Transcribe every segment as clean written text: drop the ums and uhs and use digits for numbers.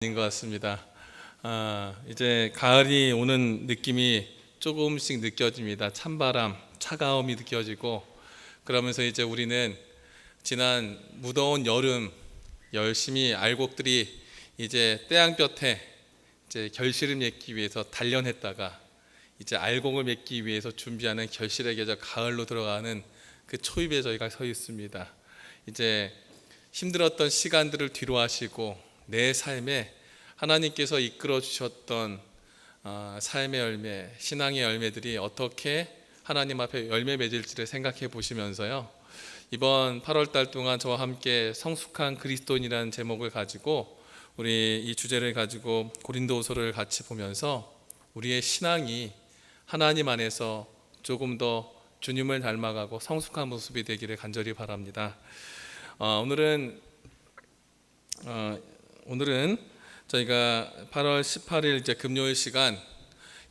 인 것 같습니다. 이제 가을이 오는 느낌이 조금씩 느껴집니다. 찬바람, 차가움이 느껴지고 그러면서 이제 우리는 지난 무더운 여름 열심히 알곡들이 이제 태양볕에 이제 결실을 맺기 위해서 단련했다가 이제 알곡을 맺기 위해서 준비하는 결실의 계절 가을로 들어가는 그 초입에 저희가 서 있습니다. 이제 힘들었던 시간들을 뒤로 하시고 내 삶에 하나님께서 이끌어 주셨던 삶의 열매, 신앙의 열매들이 어떻게 하나님 앞에 열매 맺을지를 생각해 보시면서요, 이번 8월 달 동안 저와 함께 성숙한 그리스도인이라는 제목을 가지고 우리 이 주제를 가지고 고린도후서를 같이 보면서 우리의 신앙이 하나님 안에서 조금 더 주님을 닮아가고 성숙한 모습이 되기를 간절히 바랍니다. 오늘은 저희가 8월 18일 이제 금요일 시간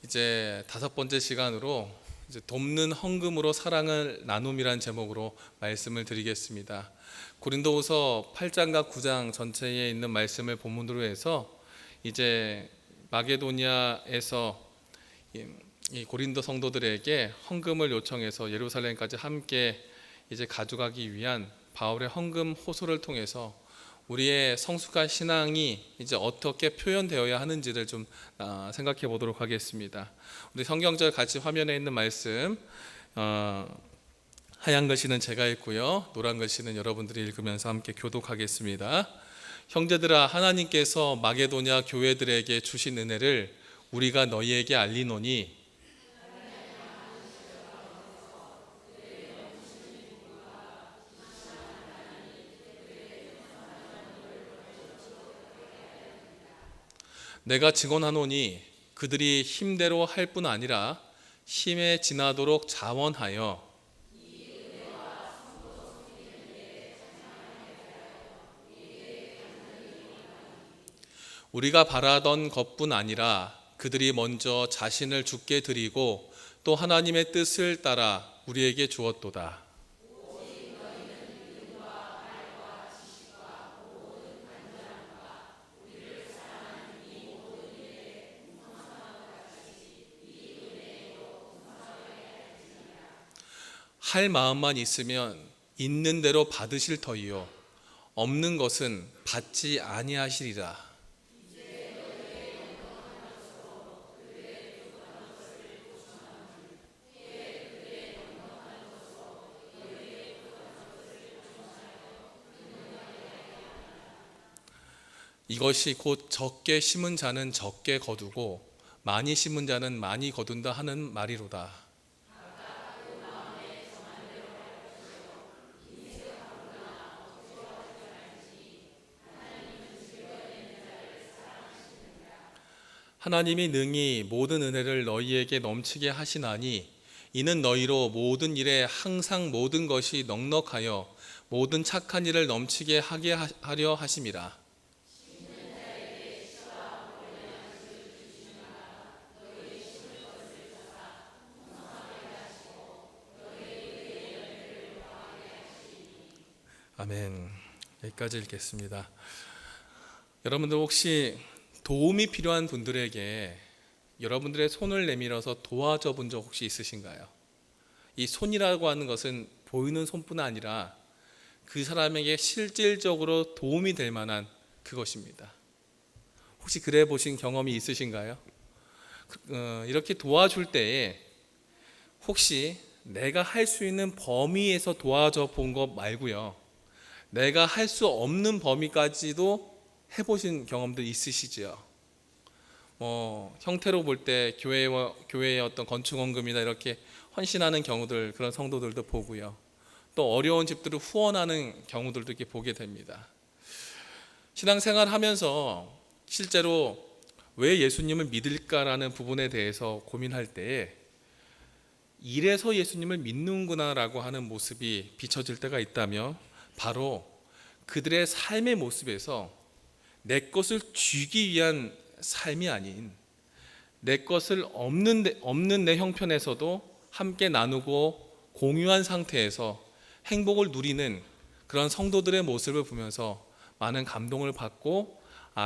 이제 5번째 시간으로 이제 돕는 헌금으로 사랑을 나눔이라는 제목으로 말씀을 드리겠습니다. 고린도후서 8장과 9장 전체에 있는 말씀을 본문으로 해서 이제 마게도니아에서 이 고린도 성도들에게 헌금을 요청해서 예루살렘까지 함께 이제 가져가기 위한 바울의 헌금 호소를 통해서 우리의 성숙한 신앙이 이제 어떻게 표현되어야 하는지를 좀 생각해 보도록 하겠습니다. 우리 성경절 같이 화면에 있는 말씀, 하얀 글씨는 제가 읽고요, 노란 글씨는 여러분들이 읽으면서 함께 교독하겠습니다. 형제들아, 하나님께서 마게도냐 교회들에게 주신 은혜를 우리가 너희에게 알리노니 내가 증언하노니 그들이 힘대로 할 뿐 아니라 힘에 지나도록 자원하여 우리가 바라던 것뿐 아니라 그들이 먼저 자신을 주께 드리고 또 하나님의 뜻을 따라 우리에게 주었도다. 할 마음만 있으면 있는 대로 받으실 터이요 없는 것은 받지 아니하시리라. 이것이 곧 적게 심은 자는 적게 거두고 많이 심은 자는 많이 거둔다 하는 말이로다. 하나님이 능히 모든 은혜를 너희에게 넘치게 하시나니 이는 너희로 모든 일에 항상 모든 것이 넉넉하여 모든 착한 일을 넘치게 하게 하려 하심이라. 아멘. 여기까지 읽겠습니다. 여러분들 혹시 도움이 필요한 분들에게 여러분들의 손을 내밀어서 도와줘 본 적 혹시 있으신가요? 이 손이라고 하는 것은 보이는 손뿐 아니라 그 사람에게 실질적으로 도움이 될 만한 그것입니다. 혹시 그래 보신 경험이 있으신가요? 이렇게 도와줄 때에 혹시 내가 할 수 있는 범위에서 도와줘 본 것 말고요, 내가 할 수 없는 범위까지도 해보신 경험도 있으시죠? 형태로 볼 때 교회의 어떤 건축원금이나 이렇게 헌신하는 경우들, 그런 성도들도 보고요, 또 어려운 집들을 후원하는 경우들도 이렇게 보게 됩니다. 신앙생활 하면서 실제로 왜 예수님을 믿을까라는 부분에 대해서 고민할 때에 이래서 예수님을 믿는구나라고 하는 모습이 비춰질 때가 있다며, 바로 그들의 삶의 모습에서 내 것을 쥐기 위한 삶이 아닌 내 것을 없는 내 형편에서도 함께 나누고 공유한 상태에서 행복을 누리는 그런 성도들의 모습을 보면서 많은 감동을 받고,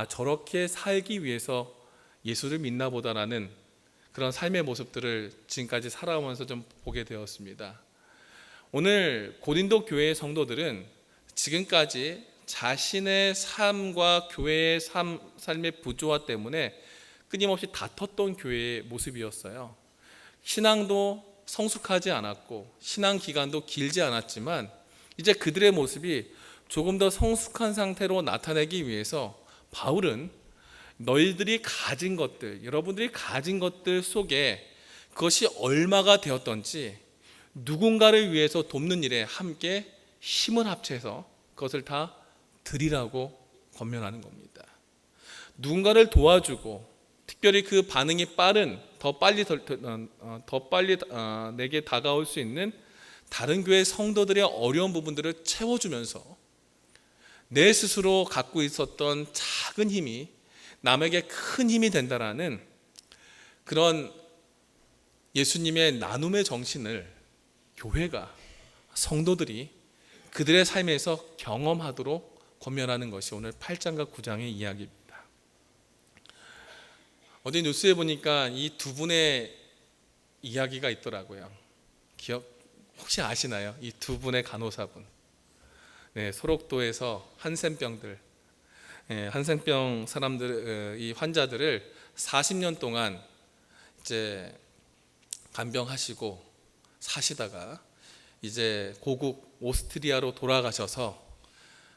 저렇게 살기 위해서 예수를 믿나 보다라는 그런 삶의 모습들을 지금까지 살아오면서 좀 보게 되었습니다. 오늘 고린도 교회의 성도들은 지금까지 자신의 삶과 교회의 삶의 부조화 때문에 끊임없이 다퉜던 교회의 모습이었어요. 신앙도 성숙하지 않았고 신앙 기간도 길지 않았지만 이제 그들의 모습이 조금 더 성숙한 상태로 나타내기 위해서 바울은 너희들이 가진 것들, 여러분들이 가진 것들 속에 그것이 얼마가 되었던지 누군가를 위해서 돕는 일에 함께 힘을 합쳐서 그것을 다 드리라고 권면하는 겁니다. 누군가를 도와주고 특별히 그 반응이 빠른 더 빨리 내게 다가올 수 있는 다른 교회 성도들의 어려운 부분들을 채워주면서 내 스스로 갖고 있었던 작은 힘이 남에게 큰 힘이 된다라는 그런 예수님의 나눔의 정신을 교회가 성도들이 그들의 삶에서 경험하도록 권면하는 것이 오늘 8장과 9장의 이야기입니다. 어디 뉴스에 보니까 이 두 분의 이야기가 있더라고요. 혹시 아시나요? 이 두 분의 간호사분. 소록도에서 한센병들, 한센병 사람들, 이 환자들을 40년 동안 이제 간병하시고 사시다가 이제 고국 오스트리아로 돌아가셔서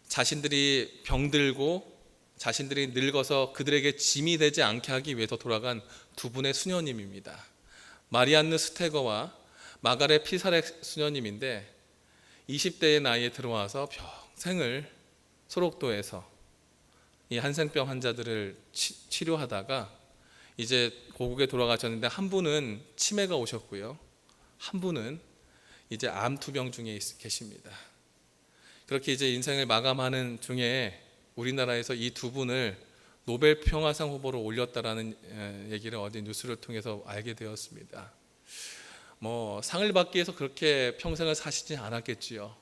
자신들이 병들고 자신들이 늙어서 그들에게 짐이 되지 않게 하기 위해서 돌아간 두 분의 수녀님입니다. 마리안느 스테거와 마가렛 피사렉 수녀님인데 20대의 나이에 들어와서 평생을 소록도에서 이 한센병 환자들을 치료하다가 이제 고국에 돌아가셨는데 한 분은 치매가 오셨고요. 한 분은 이제 암 투병 중에 계십니다. 그렇게 이제 인생을 마감하는 중에 우리나라에서 이 두 분을 노벨 평화상 후보로 올렸다라는 얘기를 어제 뉴스를 통해서 알게 되었습니다. 상을 받기 위해서 그렇게 평생을 사시지 않았겠지요.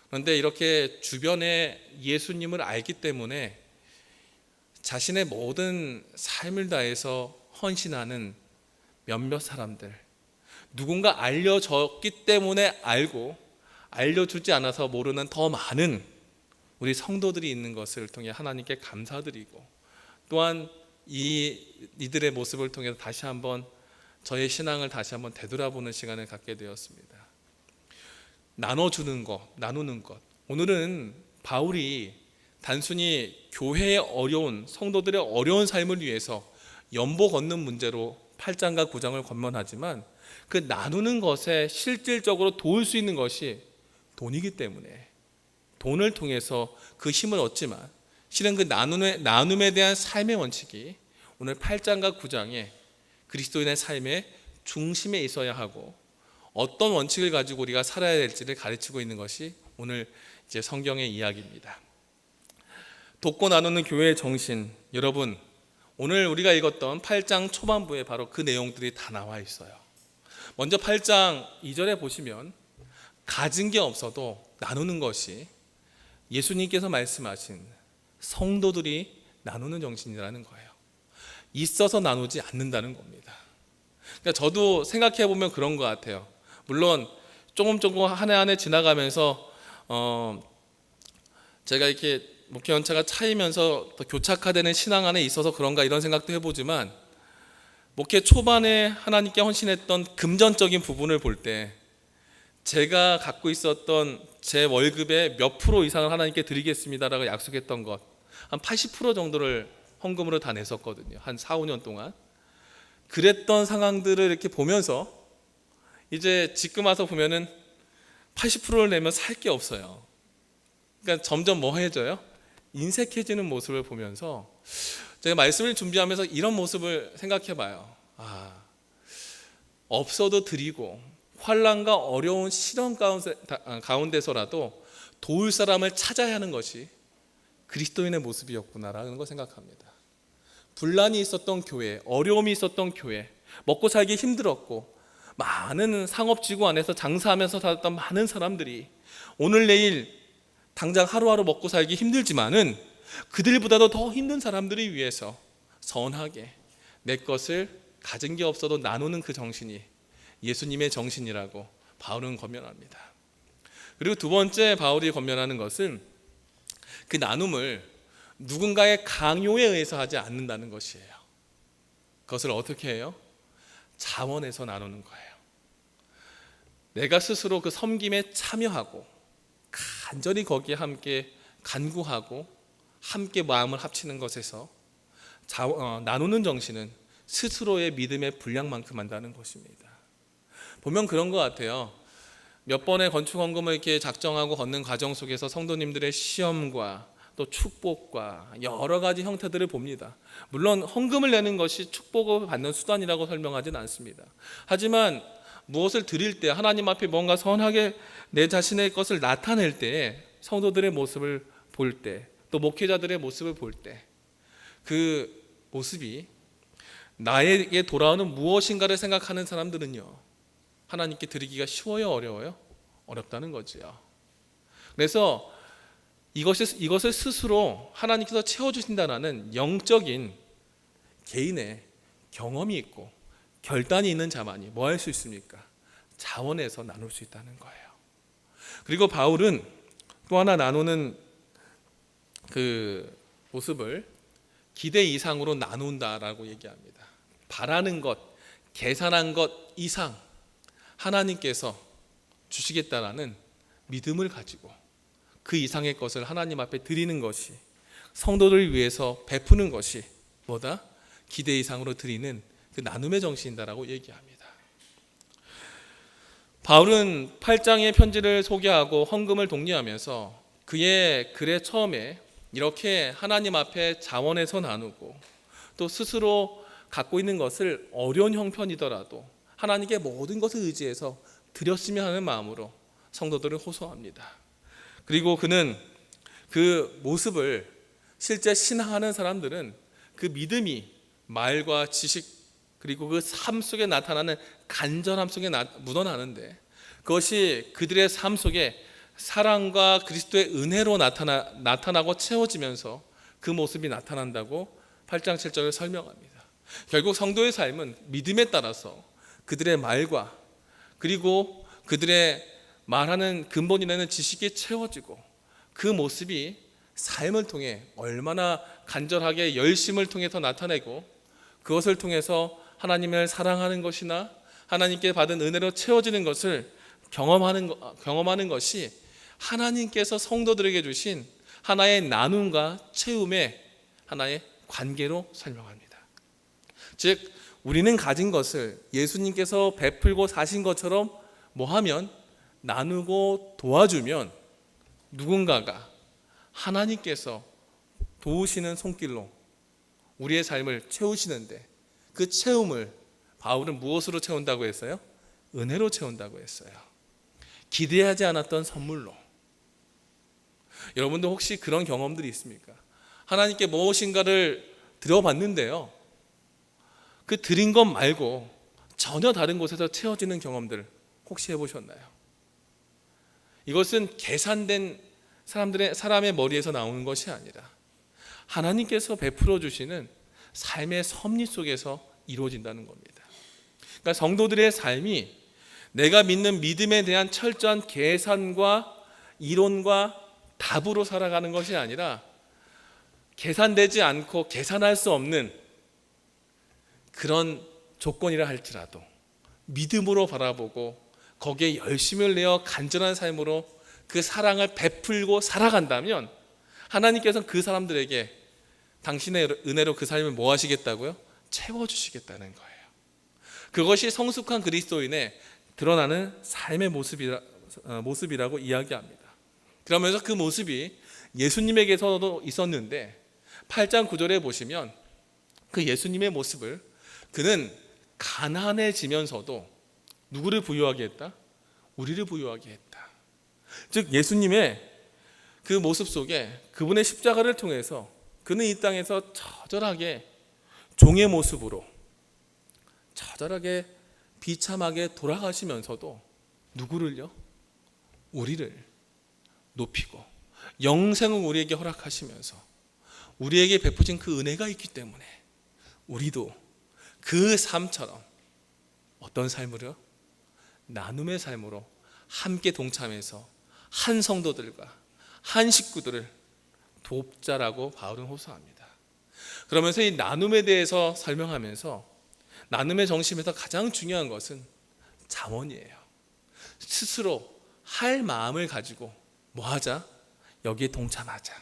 그런데 이렇게 주변에 예수님을 알기 때문에 자신의 모든 삶을 다해서 헌신하는 몇몇 사람들, 누군가 알려졌기 때문에 알고 알려주지 않아서 모르는 더 많은 우리 성도들이 있는 것을 통해 하나님께 감사드리고 또한 이들의 모습을 통해서 다시 한번 저의 신앙을 다시 한번 되돌아보는 시간을 갖게 되었습니다. 나눠주는 것, 나누는 것. 오늘은 바울이 단순히 교회의 어려운 성도들의 어려운 삶을 위해서 연보 걷는 문제로 8장과 9장을 권면하지만 그 나누는 것에 실질적으로 도울 수 있는 것이 돈이기 때문에 돈을 통해서 그 힘을 얻지만 실은 그 나눔에 대한 삶의 원칙이 오늘 8장과 9장에 그리스도인의 삶의 중심에 있어야 하고 어떤 원칙을 가지고 우리가 살아야 될지를 가르치고 있는 것이 오늘 이제 성경의 이야기입니다. 돕고 나누는 교회의 정신, 여러분 오늘 우리가 읽었던 8장 초반부에 바로 그 내용들이 다 나와 있어요. 먼저 8장 2절에 보시면 가진 게 없어도 나누는 것이 예수님께서 말씀하신 성도들이 나누는 정신이라는 거예요. 있어서 나누지 않는다는 겁니다. 그러니까 저도 생각해 보면 그런 것 같아요. 물론 조금 한 해 한 해 지나가면서 제가 이렇게 목회 연차가 차이면서 더 교착화되는 신앙 안에 있어서 그런가 이런 생각도 해보지만 목회 초반에 하나님께 헌신했던 금전적인 부분을 볼 때 제가 갖고 있었던 제 월급의 몇 프로 이상을 하나님께 드리겠습니다라고 약속했던 것 한 80% 정도를 헌금으로 다 냈었거든요. 한 4, 5년 동안. 그랬던 상황들을 이렇게 보면서 이제 지금 와서 보면은 80%를 내면 살 게 없어요. 그러니까 점점 뭐해져요? 인색해지는 모습을 보면서 제가 말씀을 준비하면서 이런 모습을 생각해 봐요. 없어도 드리고 환난과 어려운 시련 가운데서라도 도울 사람을 찾아야 하는 것이 그리스도인의 모습이었구나라는 걸 생각합니다. 분란이 있었던 교회, 어려움이 있었던 교회, 먹고 살기 힘들었고 많은 상업지구 안에서 장사하면서 살았던 많은 사람들이 오늘 내일 당장 하루하루 먹고 살기 힘들지만은 그들보다도 더 힘든 사람들을 위해서 선하게 내 것을 가진 게 없어도 나누는 그 정신이 예수님의 정신이라고 바울은 권면합니다. 그리고 두 번째 바울이 권면하는 것은 그 나눔을 누군가의 강요에 의해서 하지 않는다는 것이에요. 그것을 어떻게 해요? 자원해서 나누는 거예요. 내가 스스로 그 섬김에 참여하고 간절히 거기에 함께 간구하고 함께 마음을 합치는 것에서 나누는 정신은 스스로의 믿음의 분량만큼 한다는 것입니다. 보면 그런 것 같아요. 몇 번의 건축 헌금을 이렇게 작정하고 걷는 과정 속에서 성도님들의 시험과 또 축복과 여러 가지 형태들을 봅니다. 물론 헌금을 내는 것이 축복을 받는 수단이라고 설명하지는 않습니다. 하지만 무엇을 드릴 때, 하나님 앞에 뭔가 선하게 내 자신의 것을 나타낼 때, 성도들의 모습을 볼 때, 또 목회자들의 모습을 볼 때, 그 모습이 나에게 돌아오는 무엇인가를 생각하는 사람들은요, 하나님께 드리기가 쉬워요, 어려워요? 어렵다는 거지요. 그래서 이것을 스스로 하나님께서 채워주신다는 영적인 개인의 경험이 있고 결단이 있는 자만이 뭐 할 수 있습니까? 자원해서 나눌 수 있다는 거예요. 그리고 바울은 또 하나 나누는 그 모습을 기대 이상으로 나눈다라고 얘기합니다. 바라는 것, 계산한 것 이상 하나님께서 주시겠다라는 믿음을 가지고 그 이상의 것을 하나님 앞에 드리는 것이, 성도를 위해서 베푸는 것이 뭐다? 기대 이상으로 드리는 그 나눔의 정신이다라고 얘기합니다. 바울은 8장의 편지를 소개하고 헌금을 독려하면서 그의 글의 처음에 이렇게 하나님 앞에 자원해서 나누고 또 스스로 갖고 있는 것을 어려운 형편이더라도 하나님께 모든 것을 의지해서 드렸으면 하는 마음으로 성도들을 호소합니다. 그리고 그는 그 모습을 실제 신앙하는 사람들은 그 믿음이 말과 지식 그리고 그 삶 속에 나타나는 간절함 속에 묻어나는데, 그것이 그들의 삶 속에 사랑과 그리스도의 은혜로 나타나고 채워지면서 그 모습이 나타난다고 8장 7절을 설명합니다. 결국 성도의 삶은 믿음에 따라서 그들의 말과 그리고 그들의 말하는 근본이 되는 지식이 채워지고 그 모습이 삶을 통해 얼마나 간절하게 열심을 통해서 나타내고 그것을 통해서 하나님을 사랑하는 것이나 하나님께 받은 은혜로 채워지는 것을 경험하는 것이 하나님께서 성도들에게 주신 하나의 나눔과 채움의 하나의 관계로 설명합니다. 즉 우리는 가진 것을 예수님께서 베풀고 사신 것처럼 뭐하면 나누고 도와주면 누군가가 하나님께서 도우시는 손길로 우리의 삶을 채우시는데, 그 채움을 바울은 무엇으로 채운다고 했어요? 은혜로 채운다고 했어요. 기대하지 않았던 선물로. 여러분도 혹시 그런 경험들이 있습니까? 하나님께 무엇인가를 드려봤는데요, 그 드린 것 말고 전혀 다른 곳에서 채워지는 경험들 혹시 해보셨나요? 이것은 계산된 사람의 머리에서 나오는 것이 아니라 하나님께서 베풀어 주시는 삶의 섭리 속에서 이루어진다는 겁니다. 그러니까 성도들의 삶이 내가 믿는 믿음에 대한 철저한 계산과 이론과 답으로 살아가는 것이 아니라 계산되지 않고 계산할 수 없는 그런 조건이라 할지라도 믿음으로 바라보고 거기에 열심을 내어 간절한 삶으로 그 사랑을 베풀고 살아간다면 하나님께서는 그 사람들에게 당신의 은혜로 그 삶을 뭐 하시겠다고요? 채워주시겠다는 거예요. 그것이 성숙한 그리스도인의 드러나는 삶의 모습이라고 이야기합니다. 그러면서 그 모습이 예수님에게서도 있었는데 8장 9절에 보시면 그 예수님의 모습을 그는 가난해지면서도 누구를 부유하게 했다? 우리를 부유하게 했다. 즉 예수님의 그 모습 속에 그분의 십자가를 통해서 그는 이 땅에서 처절하게 종의 모습으로 처절하게 비참하게 돌아가시면서도 누구를요? 우리를 높이고 영생을 우리에게 허락하시면서 우리에게 베푸신 그 은혜가 있기 때문에 우리도 그 삶처럼 어떤 삶으로? 나눔의 삶으로 함께 동참해서 한 성도들과 한 식구들을 돕자라고 바울은 호소합니다. 그러면서 이 나눔에 대해서 설명하면서 나눔의 정신에서 가장 중요한 것은 자원이에요. 스스로 할 마음을 가지고 뭐 하자? 여기에 동참하자.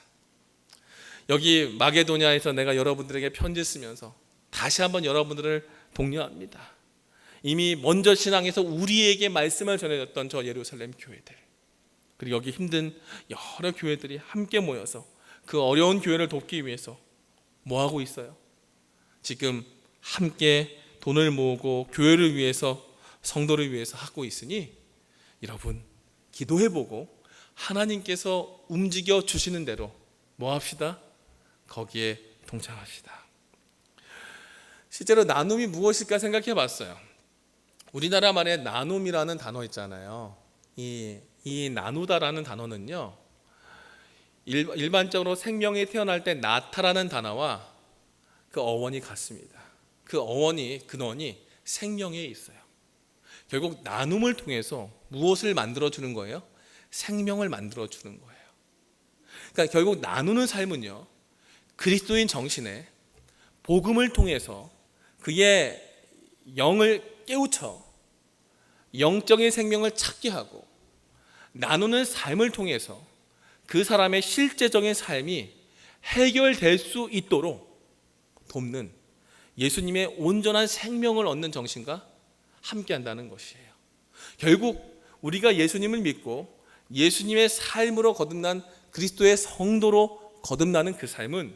여기 마게도냐에서 내가 여러분들에게 편지 쓰면서 다시 한번 여러분들을 독려합니다. 이미 먼저 신앙에서 우리에게 말씀을 전해줬던 저 예루살렘 교회들, 그리고 여기 힘든 여러 교회들이 함께 모여서 그 어려운 교회를 돕기 위해서 뭐 하고 있어요? 지금 함께 돈을 모으고 교회를 위해서, 성도를 위해서 하고 있으니 여러분 기도해보고 하나님께서 움직여 주시는 대로 뭐 합시다? 거기에 동참합시다. 실제로 나눔이 무엇일까 생각해 봤어요. 우리나라 말에 나눔이라는 단어 있잖아요. 이 나누다라는 단어는요, 일반적으로 생명이 태어날 때 나타라는 단어와 그 어원이 같습니다. 그 어원이, 근원이 생명에 있어요. 결국 나눔을 통해서 무엇을 만들어주는 거예요? 생명을 만들어주는 거예요. 그러니까 결국 나누는 삶은요, 그리스도인 정신에 복음을 통해서 그의 영을 깨우쳐 영적인 생명을 찾게 하고, 나누는 삶을 통해서 그 사람의 실제적인 삶이 해결될 수 있도록 돕는 예수님의 온전한 생명을 얻는 정신과 함께한다는 것이에요. 결국 우리가 예수님을 믿고 예수님의 삶으로 거듭난 그리스도의 성도로 거듭나는 그 삶은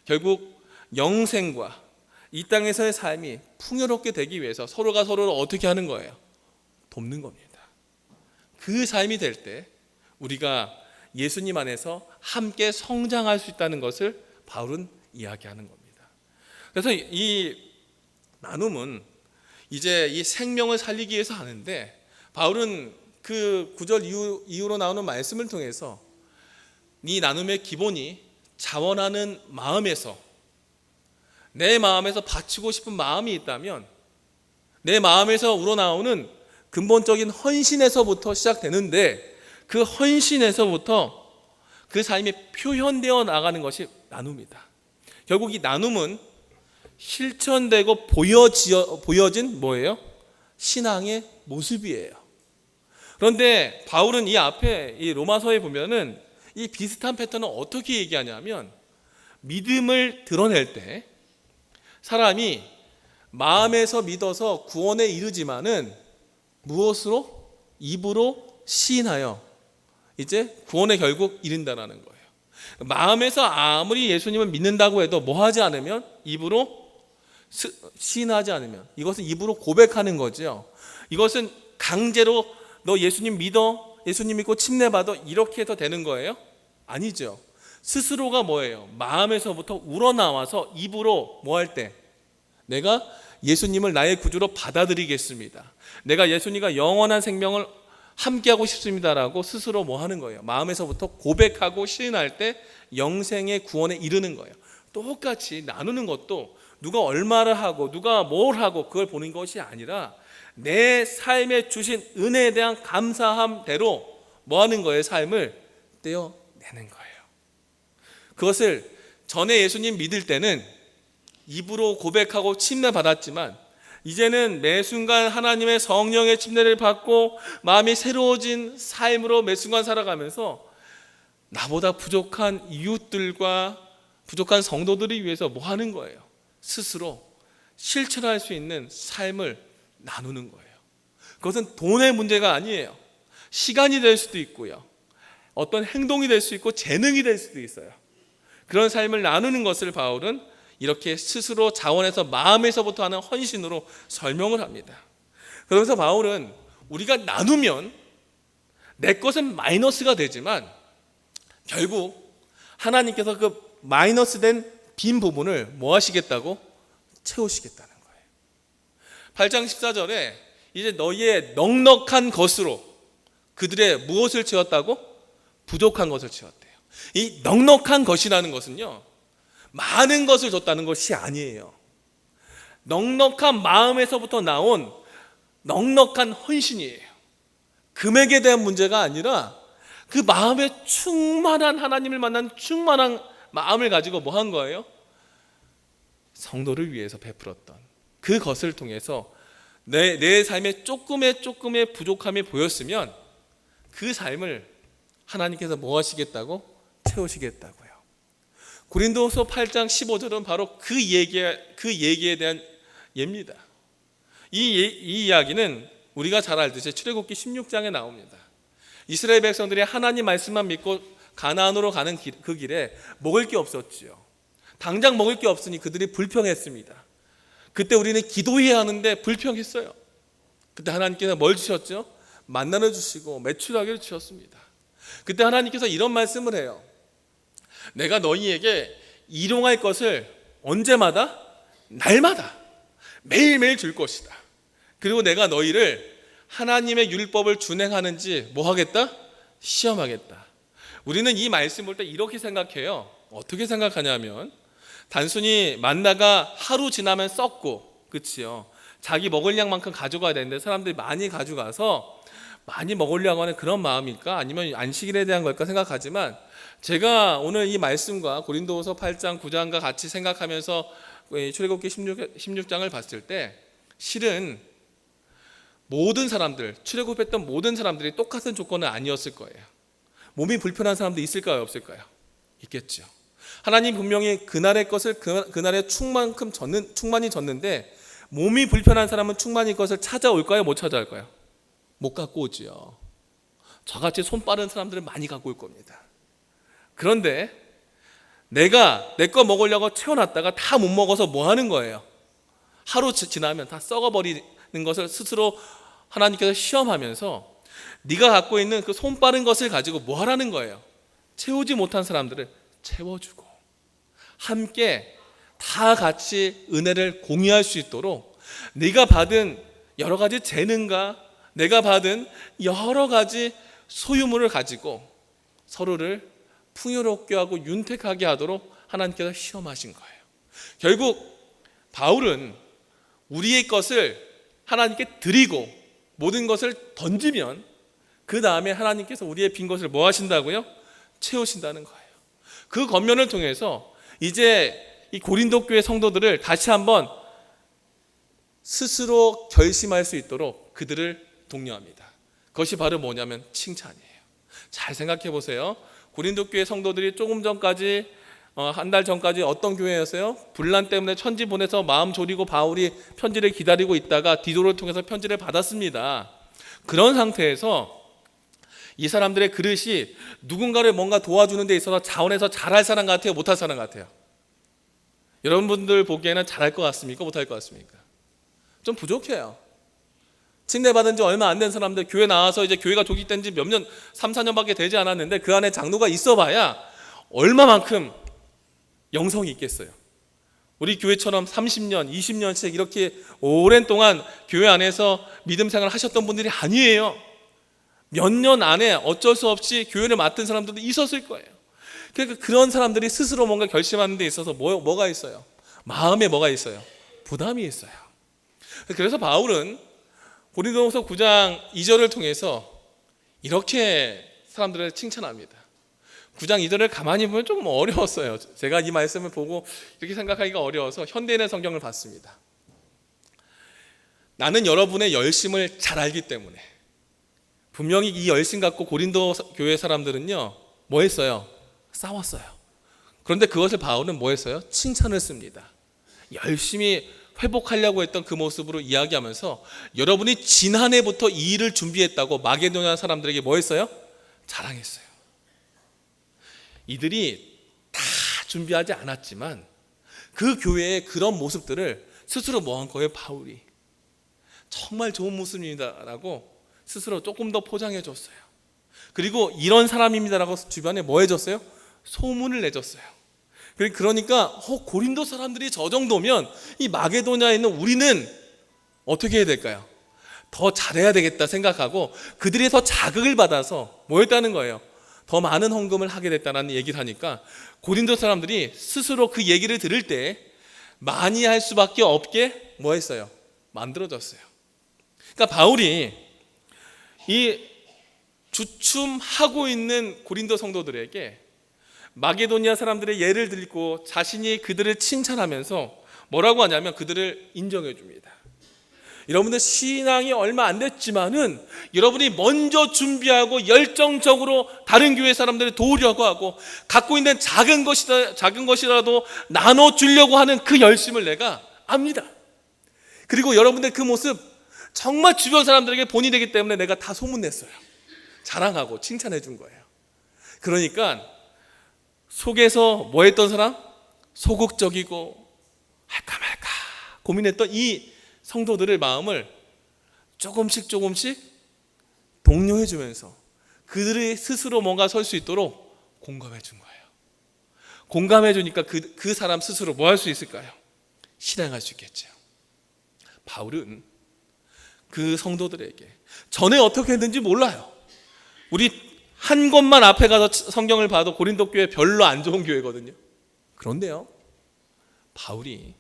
결국 영생과 이 땅에서의 삶이 풍요롭게 되기 위해서 서로가 서로를 어떻게 하는 거예요? 돕는 겁니다. 그 삶이 될 때 우리가 예수님 안에서 함께 성장할 수 있다는 것을 바울은 이야기하는 겁니다. 그래서 이 나눔은 이제 이 생명을 살리기 위해서 하는데, 바울은 그 9절 이후로 나오는 말씀을 통해서 이 나눔의 기본이 자원하는 마음에서, 내 마음에서 바치고 싶은 마음이 있다면 내 마음에서 우러나오는 근본적인 헌신에서부터 시작되는데, 그 헌신에서부터 그 삶이 표현되어 나가는 것이 나눔이다. 결국 이 나눔은 실천되고 보여진 뭐예요? 신앙의 모습이에요. 그런데 바울은 이 앞에 이 로마서에 보면은 이 비슷한 패턴을 어떻게 얘기하냐면, 믿음을 드러낼 때 사람이 마음에서 믿어서 구원에 이르지만은 무엇으로? 입으로 시인하여 이제 구원에 결국 이른다라는 거예요. 마음에서 아무리 예수님을 믿는다고 해도 뭐 하지 않으면, 입으로 시인하지 않으면, 이것은 입으로 고백하는 거죠. 이것은 강제로 너 예수님 믿어, 예수님 믿고 침례받아 이렇게 해서 되는 거예요? 아니죠. 스스로가 뭐예요? 마음에서부터 우러나와서 입으로 뭐 할 때, 내가 예수님을 나의 구주로 받아들이겠습니다, 내가 예수님과 영원한 생명을 함께하고 싶습니다라고 스스로 뭐 하는 거예요? 마음에서부터 고백하고 시인할 때 영생의 구원에 이르는 거예요. 똑같이 나누는 것도 누가 얼마를 하고 누가 뭘 하고 그걸 보는 것이 아니라 내 삶에 주신 은혜에 대한 감사함대로 뭐 하는 거예요? 삶을 떼어내는 거예요. 그것을 전에 예수님 믿을 때는 입으로 고백하고 침례 받았지만, 이제는 매 순간 하나님의 성령의 침례를 받고 마음이 새로워진 삶으로 매 순간 살아가면서 나보다 부족한 이웃들과 부족한 성도들을 위해서 뭐 하는 거예요? 스스로 실천할 수 있는 삶을 나누는 거예요. 그것은 돈의 문제가 아니에요. 시간이 될 수도 있고요, 어떤 행동이 될 수 있고 재능이 될 수도 있어요. 그런 삶을 나누는 것을 바울은 이렇게 스스로 자원해서 마음에서부터 하는 헌신으로 설명을 합니다. 그러면서 바울은 우리가 나누면 내 것은 마이너스가 되지만 결국 하나님께서 그 마이너스된 빈 부분을 뭐 하시겠다고? 채우시겠다는 거예요. 8장 14절에 이제 너희의 넉넉한 것으로 그들의 무엇을 채웠다고? 부족한 것을 채웠대요. 이 넉넉한 것이라는 것은요, 많은 것을 줬다는 것이 아니에요. 넉넉한 마음에서부터 나온 넉넉한 헌신이에요. 금액에 대한 문제가 아니라 그 마음에 충만한 하나님을 만난 충만한 마음을 가지고 뭐 한 거예요? 성도를 위해서 베풀었던 그것을 통해서 내 삶에 조금의 부족함이 보였으면 그 삶을 하나님께서 뭐 하시겠다고? 채우시겠다고요. 고린도후서 8장 15절은 바로 그 얘기에 대한 예입니다. 이 이야기는 우리가 잘 알듯이 출애굽기 16장에 나옵니다. 이스라엘 백성들이 하나님 말씀만 믿고 가나안으로 가는 그 길에 먹을 게 없었지요. 당장 먹을 게 없으니 그들이 불평했습니다. 그때 우리는 기도해야 하는데 불평했어요. 그때 하나님께서 뭘 주셨죠? 만나를 주시고 메추라기를 주셨습니다. 그때 하나님께서 이런 말씀을 해요. 내가 너희에게 일용할 것을 언제마다? 날마다 매일매일 줄 것이다. 그리고 내가 너희를 하나님의 율법을 준행하는지 뭐 하겠다? 시험하겠다. 우리는 이 말씀 볼 때 이렇게 생각해요. 어떻게 생각하냐면 단순히 만나가 하루 지나면 썩고, 그치요? 자기 먹을 양만큼 가져가야 되는데 사람들이 많이 가져가서 많이 먹으려고 하는 그런 마음일까? 아니면 안식일에 대한 걸까 생각하지만, 제가 오늘 이 말씀과 고린도후서 8장 9장과 같이 생각하면서 출애굽기 16장을 봤을 때 실은 모든 사람들, 출애굽했던 모든 사람들이 똑같은 조건은 아니었을 거예요. 몸이 불편한 사람도 있을까요? 없을까요? 있겠죠. 하나님 분명히 그날의 것을 그날의 충만히 줬는데 몸이 불편한 사람은 충만히 그것을 찾아올까요? 못 찾아올까요? 못 갖고 오지요. 저같이 손 빠른 사람들은 많이 갖고 올 겁니다. 그런데 내가 내 거 먹으려고 채워놨다가 다 못 먹어서 뭐 하는 거예요? 하루 지나면 다 썩어버리는 것을 스스로 하나님께서 시험하면서 네가 갖고 있는 그 손 빠른 것을 가지고 뭐 하라는 거예요? 채우지 못한 사람들을 채워주고 함께 다 같이 은혜를 공유할 수 있도록 네가 받은 여러 가지 재능과 내가 받은 여러 가지 소유물을 가지고 서로를 풍요롭게 하고 윤택하게 하도록 하나님께서 시험하신 거예요. 결국 바울은 우리의 것을 하나님께 드리고 모든 것을 던지면 그 다음에 하나님께서 우리의 빈 것을 뭐 하신다고요? 채우신다는 거예요. 그 겉면을 통해서 이제 이 고린도 교회 성도들을 다시 한번 스스로 결심할 수 있도록 그들을 독려합니다. 그것이 바로 뭐냐면 칭찬이에요. 잘 생각해 보세요. 고린도 교회 성도들이 조금 전까지 한 달 전까지 어떤 교회였어요? 분란 때문에 편지 보내서 마음 졸이고 바울이 편지를 기다리고 있다가 디도를 통해서 편지를 받았습니다. 그런 상태에서 이 사람들의 그릇이 누군가를 뭔가 도와주는 데 있어서 자원해서 잘할 사람 같아요? 못할 사람 같아요? 여러분들 보기에는 잘할 것 같습니까? 못할 것 같습니까? 좀 부족해요. 침례받은 지 얼마 안 된 사람들, 교회 나와서 이제 교회가 조직된 지 몇 년, 3, 4년밖에 되지 않았는데 그 안에 장로가 있어봐야 얼마만큼 영성이 있겠어요. 우리 교회처럼 30년, 20년씩 이렇게 오랜 동안 교회 안에서 믿음 생활을 하셨던 분들이 아니에요. 몇 년 안에 어쩔 수 없이 교회를 맡은 사람들도 있었을 거예요. 그러니까 그런 사람들이 스스로 뭔가 결심하는 데 있어서 뭐가 있어요? 마음에 뭐가 있어요? 부담이 있어요. 그래서 바울은 고린도후서 9장 2절을 통해서 이렇게 사람들을 칭찬합니다. 9장 2절을 가만히 보면 조금 어려웠어요. 제가 이 말씀을 보고 이렇게 생각하기가 어려워서 현대인의 성경을 봤습니다. 나는 여러분의 열심을 잘 알기 때문에. 분명히 이 열심 갖고 고린도 교회 사람들은요 뭐 했어요? 싸웠어요. 그런데 그것을 바울은 뭐 했어요? 칭찬을 씁니다. 열심히 회복하려고 했던 그 모습으로 이야기하면서 여러분이 지난해부터 이 일을 준비했다고 마게도냐 사람들에게 뭐 했어요? 자랑했어요. 이들이 다 준비하지 않았지만 그 교회의 그런 모습들을 스스로 뭐 한 거예요? 바울이 정말 좋은 모습입니다라고 스스로 조금 더 포장해 줬어요. 그리고 이런 사람입니다라고 주변에 뭐 해줬어요? 소문을 내줬어요. 그러니까 고린도 사람들이 저 정도면 이 마게도냐에 있는 우리는 어떻게 해야 될까요? 더 잘해야 되겠다 생각하고 그들이 더 자극을 받아서 뭐 했다는 거예요? 더 많은 헌금을 하게 됐다는 얘기를 하니까 고린도 사람들이 스스로 그 얘기를 들을 때 많이 할 수밖에 없게 뭐 했어요? 만들어졌어요. 그러니까 바울이 이 주춤하고 있는 고린도 성도들에게 마게도니아 사람들의 예를 들고 자신이 그들을 칭찬하면서 뭐라고 하냐면 그들을 인정해 줍니다. 여러분들 신앙이 얼마 안 됐지만은 여러분이 먼저 준비하고 열정적으로 다른 교회 사람들을 도우려고 하고 갖고 있는 작은 것이라도 나눠주려고 하는 그 열심을 내가 압니다. 그리고 여러분들 그 모습 정말 주변 사람들에게 본이 되기 때문에 내가 다 소문냈어요. 자랑하고 칭찬해 준 거예요. 그러니까 속에서 뭐 했던 사람? 소극적이고 할까 말까 고민했던 이 성도들의 마음을 조금씩 동료해 주면서 그들이 스스로 뭔가 설 수 있도록 공감해 준 거예요. 공감해 주니까 그 사람 스스로 뭐 할 수 있을까요? 실행할 수 있겠죠. 바울은 그 성도들에게 전에 어떻게 했는지 몰라요. 우리 한 곳만 앞에 가서 성경을 봐도 고린도 교회 별로 안 좋은 교회거든요. 그런데요, 바울이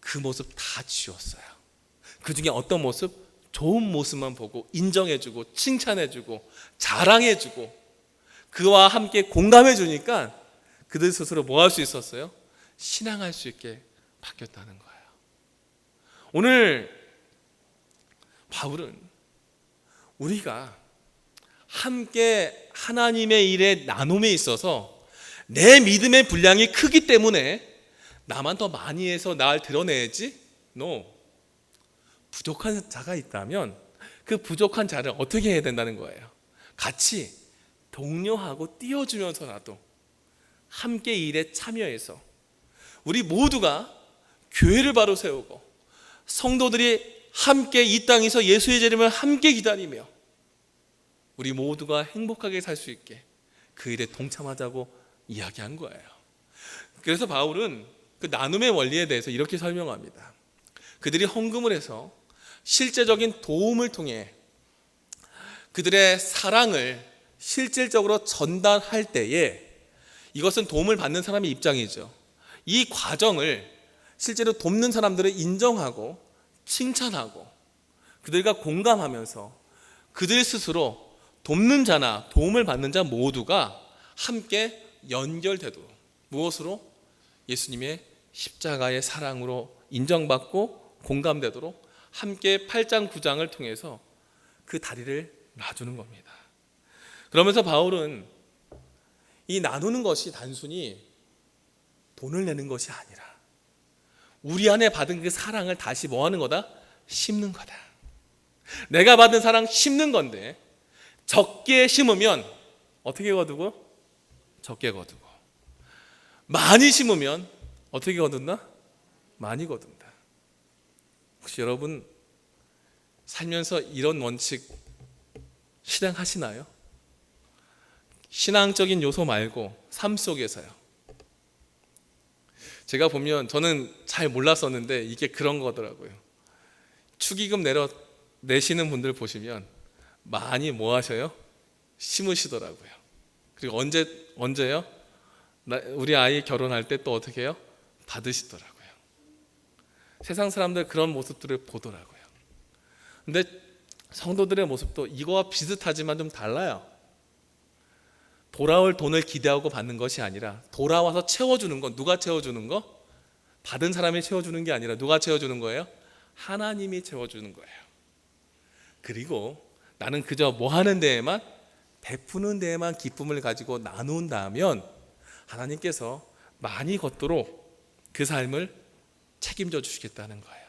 그 모습 다 지웠어요. 그 중에 어떤 모습? 좋은 모습만 보고 인정해주고 칭찬해주고 자랑해주고 그와 함께 공감해주니까 그들 스스로 뭐 할 수 있었어요? 신앙할 수 있게 바뀌었다는 거예요. 오늘 바울은 우리가 함께 하나님의 일에 나눔에 있어서 내 믿음의 분량이 크기 때문에 나만 더 많이 해서 날 드러내야지? No. 부족한 자가 있다면 그 부족한 자를 어떻게 해야 된다는 거예요? 같이 독려하고 띄워주면서라도 함께 일에 참여해서 우리 모두가 교회를 바로 세우고 성도들이 함께 이 땅에서 예수의 재림을 함께 기다리며 우리 모두가 행복하게 살 수 있게 그 일에 동참하자고 이야기한 거예요. 그래서 바울은 그 나눔의 원리에 대해서 이렇게 설명합니다. 그들이 헌금을 해서 실제적인 도움을 통해 그들의 사랑을 실질적으로 전달할 때에 이것은 도움을 받는 사람의 입장이죠. 이 과정을 실제로 돕는 사람들을 인정하고 칭찬하고 그들과 공감하면서 그들 스스로 돕는 자나 도움을 받는 자 모두가 함께 연결되도록 무엇으로? 예수님의 십자가의 사랑으로 인정받고 공감되도록 함께 8장 9장을 통해서 그 다리를 놔주는 겁니다. 그러면서 바울은 이 나누는 것이 단순히 돈을 내는 것이 아니라 우리 안에 받은 그 사랑을 다시 뭐 하는 거다? 심는 거다. 내가 받은 사랑 심는 건데 적게 심으면 어떻게 거두고? 적게 거두고 많이 심으면 어떻게 거둔다? 많이 거둔다. 혹시 여러분 살면서 이런 원칙 실행하시나요? 신앙적인 요소 말고 삶 속에서요. 제가 보면 저는 잘 몰랐었는데 이게 그런 거더라고요. 축의금 내시는 분들 보시면 많이 뭐 하셔요? 심으시더라고요. 그리고 언제요? 우리 아이 결혼할 때 또 어떻게 해요? 받으시더라고요. 세상 사람들 그런 모습들을 보더라고요. 근데 성도들의 모습도 이거와 비슷하지만 좀 달라요. 돌아올 돈을 기대하고 받는 것이 아니라 돌아와서 채워주는 건 누가 채워주는 거? 받은 사람이 채워주는 게 아니라 누가 채워주는 거예요? 하나님이 채워주는 거예요. 그리고 나는 그저 뭐 하는 데에만 베푸는 데에만 기쁨을 가지고 나눈다면 하나님께서 많이 걷도록 그 삶을 책임져 주시겠다는 거예요.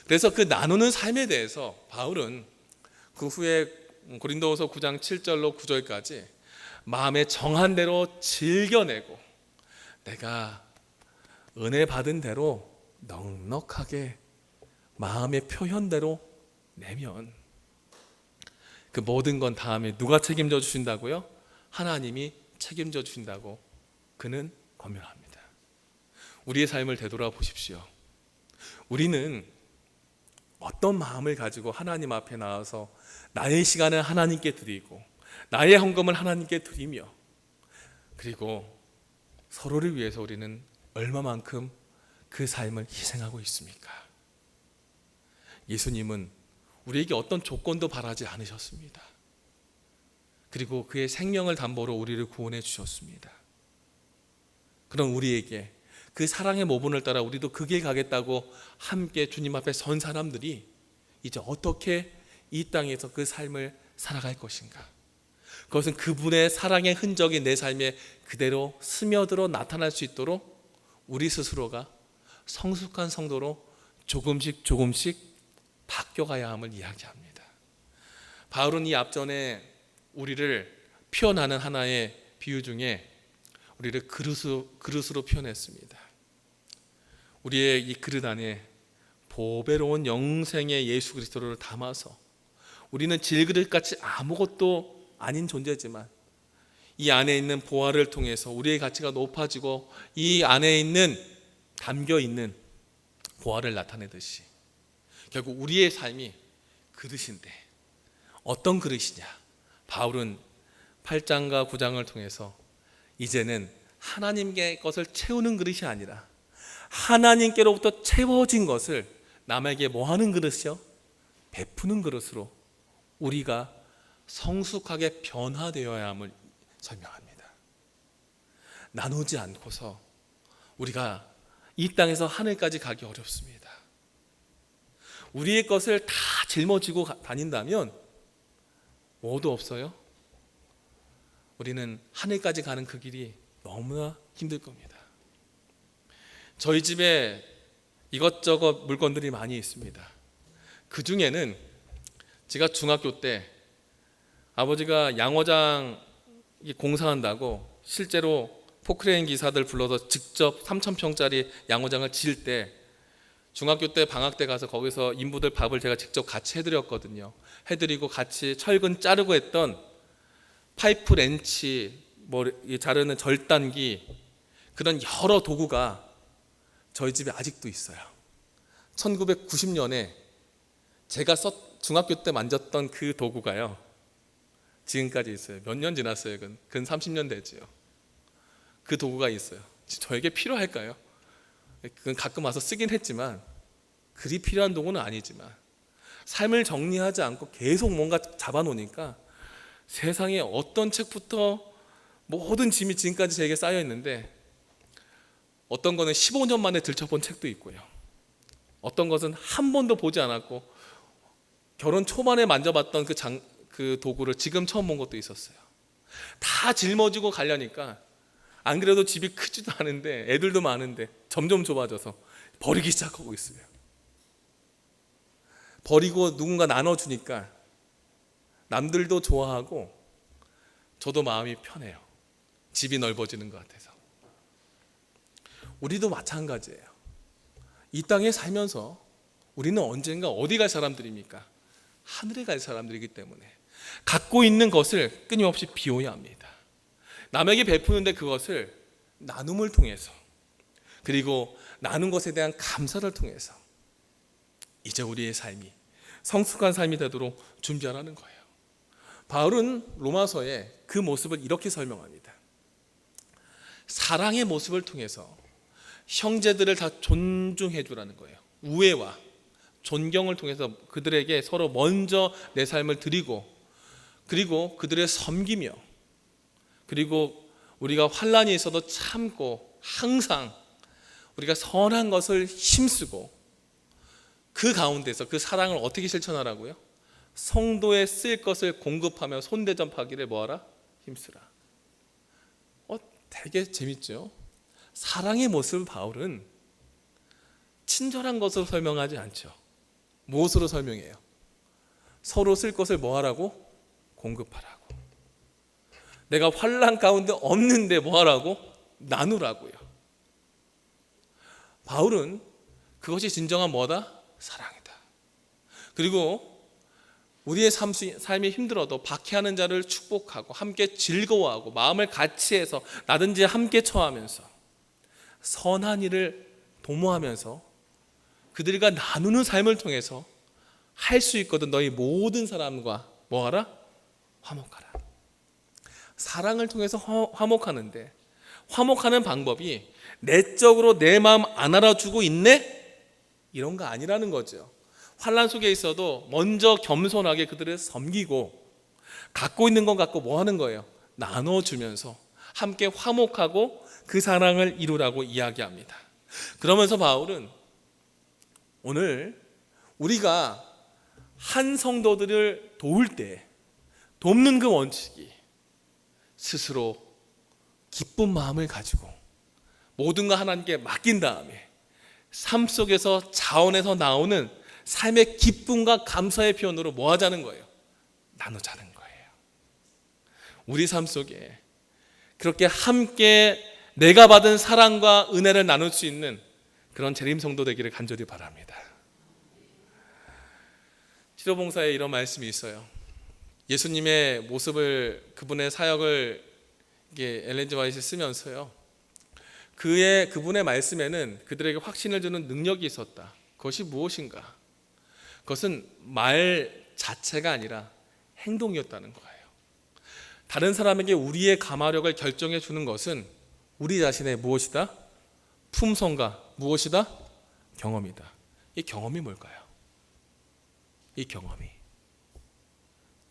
그래서 그 나누는 삶에 대해서 바울은 그 후에 고린도후서 9장 7절로 9절까지 마음에 정한 대로 즐겨내고 내가 은혜 받은 대로 넉넉하게 마음의 표현대로 내면 그 모든 건 다음에 누가 책임져 주신다고요? 하나님이 책임져 주신다고 그는 권면합니다. 우리의 삶을 되돌아보십시오. 우리는 어떤 마음을 가지고 하나님 앞에 나와서 나의 시간을 하나님께 드리고 나의 헌금을 하나님께 드리며, 그리고 서로를 위해서 우리는 얼마만큼 그 삶을 희생하고 있습니까? 예수님은 우리에게 어떤 조건도 바라지 않으셨습니다. 그리고 그의 생명을 담보로 우리를 구원해 주셨습니다. 그럼 우리에게 그 사랑의 모분을 따라 우리도 그 길 가겠다고 함께 주님 앞에 선 사람들이 이제 어떻게 이 땅에서 그 삶을 살아갈 것인가? 그것은 그분의 사랑의 흔적이 내 삶에 그대로 스며들어 나타날 수 있도록 우리 스스로가 성숙한 성도로 조금씩 바뀌어가야 함을 이야기합니다. 바울은 이 앞전에 우리를 표현하는 하나의 비유 중에 우리를 그릇으로 표현했습니다. 우리의 이 그릇 안에 보배로운 영생의 예수 그리스도를 담아서 우리는 질그릇같이 아무것도 아닌 존재지만 이 안에 있는 보화를 통해서 우리의 가치가 높아지고 이 안에 있는 담겨있는 보화를 나타내듯이 결국 우리의 삶이 그릇인데 어떤 그릇이냐? 바울은 8장과 9장을 통해서 이제는 하나님의 것을 채우는 그릇이 아니라 하나님께로부터 채워진 것을 남에게 뭐 하는 그릇이요? 베푸는 그릇으로 우리가 성숙하게 변화되어야 함을 설명합니다. 나누지 않고서 우리가 이 땅에서 하늘까지 가기 어렵습니다. 우리의 것을 다 짊어지고 다닌다면 뭐도 없어요. 우리는 하늘까지 가는 그 길이 너무나 힘들 겁니다. 저희 집에 이것저것 물건들이 많이 있습니다. 그 중에는 제가 중학교 때 아버지가 양어장 공사한다고 실제로 포크레인 기사들 불러서 직접 3,000평짜리 양어장을 지을 때 중학교 때 방학 때 가서 거기서 인부들 밥을 제가 직접 같이 해드렸거든요. 해드리고 같이 철근 자르고 했던 파이프 렌치, 자르는 절단기, 그런 여러 도구가 저희 집에 아직도 있어요. 1990년에 제가 중학교 때 만졌던 그 도구가요, 지금까지 있어요. 몇 년 지났어요? 근 30년 되지요. 그 도구가 있어요. 저에게 필요할까요? 그건 가끔 와서 쓰긴 했지만 그리 필요한 도구는 아니지만 삶을 정리하지 않고 계속 뭔가 잡아놓으니까 세상에 어떤 책부터 모든 짐이 지금까지 제게 쌓여 있는데 어떤 거는 15년 만에 들춰본 책도 있고요. 어떤 것은 한 번도 보지 않았고 결혼 초반에 만져봤던 그 도구를 지금 처음 본 것도 있었어요. 다 짊어지고 가려니까 안 그래도 집이 크지도 않은데 애들도 많은데 점점 좁아져서 버리기 시작하고 있어요. 버리고 누군가 나눠주니까 남들도 좋아하고 저도 마음이 편해요. 집이 넓어지는 것 같아서. 우리도 마찬가지예요. 이 땅에 살면서 우리는 언젠가 어디 갈 사람들입니까? 하늘에 갈 사람들이기 때문에 갖고 있는 것을 끊임없이 비워야 합니다. 남에게 베푸는데 그것을 나눔을 통해서, 그리고 나눈 것에 대한 감사를 통해서 이제 우리의 삶이 성숙한 삶이 되도록 준비하라는 거예요. 바울은 로마서에 그 모습을 이렇게 설명합니다. 사랑의 모습을 통해서 형제들을 다 존중해 주라는 거예요. 우애와 존경을 통해서 그들에게 서로 먼저 내 삶을 드리고, 그리고 그들을 섬기며, 그리고 우리가 환난이 있어도 참고 항상 우리가 선한 것을 힘쓰고 그 가운데서 그 사랑을 어떻게 실천하라고요? 성도에 쓸 것을 공급하며 손대접하기를 뭐하라? 힘쓰라. 되게 재밌죠? 사랑의 모습을 바울은 친절한 것으로 설명하지 않죠. 무엇으로 설명해요? 서로 쓸 것을 뭐하라고? 공급하라고. 내가 환난 가운데 없는데 뭐하라고? 나누라고요. 바울은 그것이 진정한 뭐다? 사랑이다. 그리고 우리의 삶이 힘들어도 박해하는 자를 축복하고 함께 즐거워하고 마음을 같이 해서 나든지 함께 처하면서 선한 일을 도모하면서 그들과 나누는 삶을 통해서 할 수 있거든. 너희 모든 사람과 뭐하라? 화목하라. 사랑을 통해서 화목하는데, 화목하는 방법이 내적으로 내 마음 안 알아주고 있네? 이런 거 아니라는 거죠. 환난 속에 있어도 먼저 겸손하게 그들을 섬기고, 갖고 있는 건 갖고 뭐 하는 거예요? 나눠주면서 함께 화목하고 그 사랑을 이루라고 이야기합니다. 그러면서 바울은 오늘 우리가 한 성도들을 도울 때 돕는 그 원칙이 스스로 기쁜 마음을 가지고 모든 거 하나님께 맡긴 다음에 삶 속에서 자원에서 나오는 삶의 기쁨과 감사의 표현으로 뭐 하자는 거예요? 나누자는 거예요. 우리 삶 속에 그렇게 함께 내가 받은 사랑과 은혜를 나눌 수 있는 그런 재림 성도 되기를 간절히 바랍니다. 시도봉사에 이런 말씀이 있어요. 예수님의 모습을, 그분의 사역을 엘렌 G. 화이트가 쓰면서요, 그분의 말씀에는 그들에게 확신을 주는 능력이 있었다. 그것이 무엇인가? 그것은 말 자체가 아니라 행동이었다는 거예요. 다른 사람에게 우리의 감화력을 결정해 주는 것은 우리 자신의 무엇이다? 품성과 무엇이다? 경험이다. 이 경험이 뭘까요? 이 경험이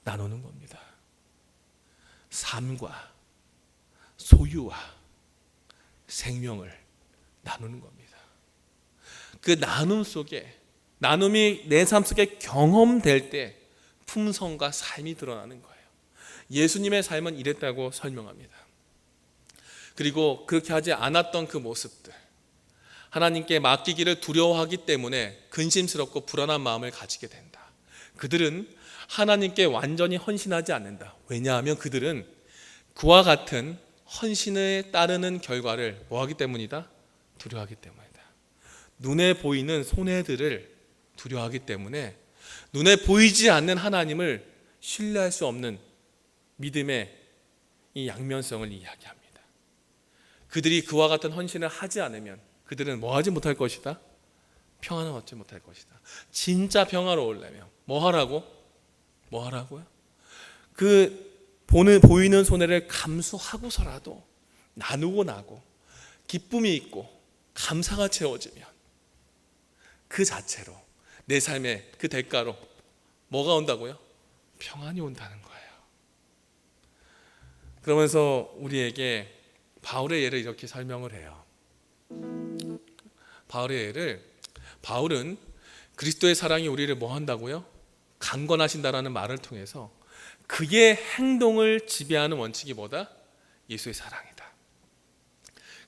나누는 겁니다. 삶과 소유와 생명을 나누는 겁니다. 그 나눔 속에, 나눔이 내 삶 속에 경험될 때 품성과 삶이 드러나는 거예요. 예수님의 삶은 이랬다고 설명합니다. 그리고 그렇게 하지 않았던 그 모습들, 하나님께 맡기기를 두려워하기 때문에 근심스럽고 불안한 마음을 가지게 된다. 그들은 하나님께 완전히 헌신하지 않는다. 왜냐하면 그들은 그와 같은 헌신에 따르는 결과를 뭐하기 때문이다? 두려워하기 때문이다. 눈에 보이는 손해들을 두려워하기 때문에 눈에 보이지 않는 하나님을 신뢰할 수 없는 믿음의 이 양면성을 이야기합니다. 그들이 그와 같은 헌신을 하지 않으면 그들은 뭐 하지 못할 것이다? 평안을 얻지 못할 것이다. 진짜 평화로우려면 뭐 하라고? 뭐 하라고요? 그 보이는 손해를 감수하고서라도 나누고 나고 기쁨이 있고 감사가 채워지면 그 자체로 내 삶의 그 대가로 뭐가 온다고요? 평안이 온다는 거예요. 그러면서 우리에게 바울의 예를 이렇게 설명을 해요. 바울은 그리스도의 사랑이 우리를 뭐 한다고요? 강권하신다라는 말을 통해서 그의 행동을 지배하는 원칙이 뭐다? 예수의 사랑이다.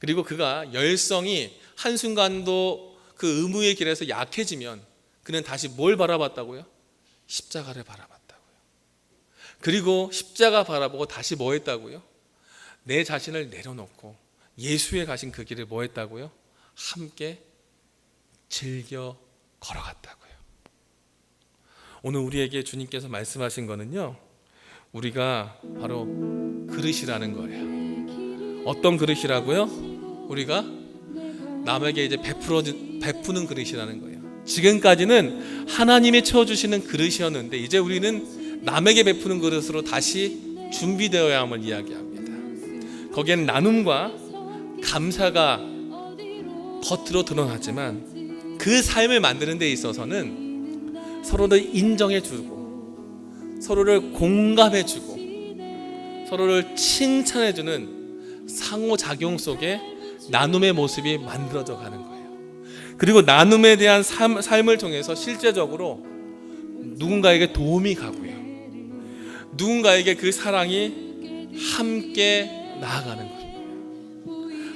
그리고 그가 열성이 한순간도 그 의무의 길에서 약해지면 그는 다시 뭘 바라봤다고요? 십자가를 바라봤다고요. 그리고 십자가 바라보고 다시 뭐 했다고요? 내 자신을 내려놓고 예수의 가신 그 길을 뭐 했다고요? 함께 즐겨 걸어갔다고요. 오늘 우리에게 주님께서 말씀하신 거는요, 우리가 바로 그릇이라는 거예요. 어떤 그릇이라고요? 우리가 남에게 이제 베푸는 그릇이라는 거예요. 지금까지는 하나님이 채워주시는 그릇이었는데 이제 우리는 남에게 베푸는 그릇으로 다시 준비되어야 함을 이야기합니다. 거기에는 나눔과 감사가 겉으로 드러나지만 그 삶을 만드는 데 있어서는 서로를 인정해주고 서로를 공감해주고 서로를 칭찬해주는 상호작용 속에 나눔의 모습이 만들어져 가는 거예요. 그리고 나눔에 대한 삶을 통해서 실제적으로 누군가에게 도움이 가고요, 누군가에게 그 사랑이 함께 나아가는 거예요.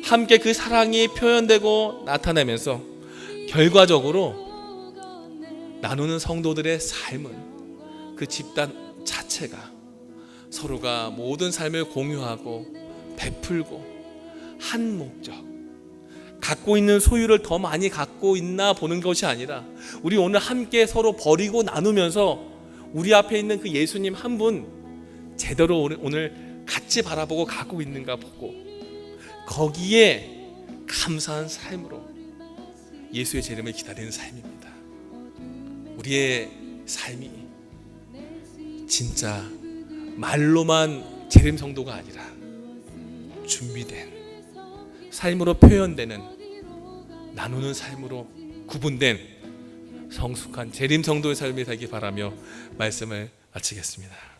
함께 그 사랑이 표현되고 나타내면서 결과적으로 나누는 성도들의 삶은 그 집단 자체가 서로가 모든 삶을 공유하고 베풀고 한 목적, 갖고 있는 소유를 더 많이 갖고 있나 보는 것이 아니라 우리 오늘 함께 서로 버리고 나누면서 우리 앞에 있는 그 예수님 한 분 제대로 오늘 같이 바라보고 갖고 있는가 보고 거기에 감사한 삶으로 예수의 재림을 기다리는 삶입니다. 우리의 삶이 진짜 말로만 재림 성도가 아니라 준비된 삶으로 표현되는 나누는 삶으로 구분된 성숙한 재림 성도의 삶이 되기 바라며 말씀을 마치겠습니다.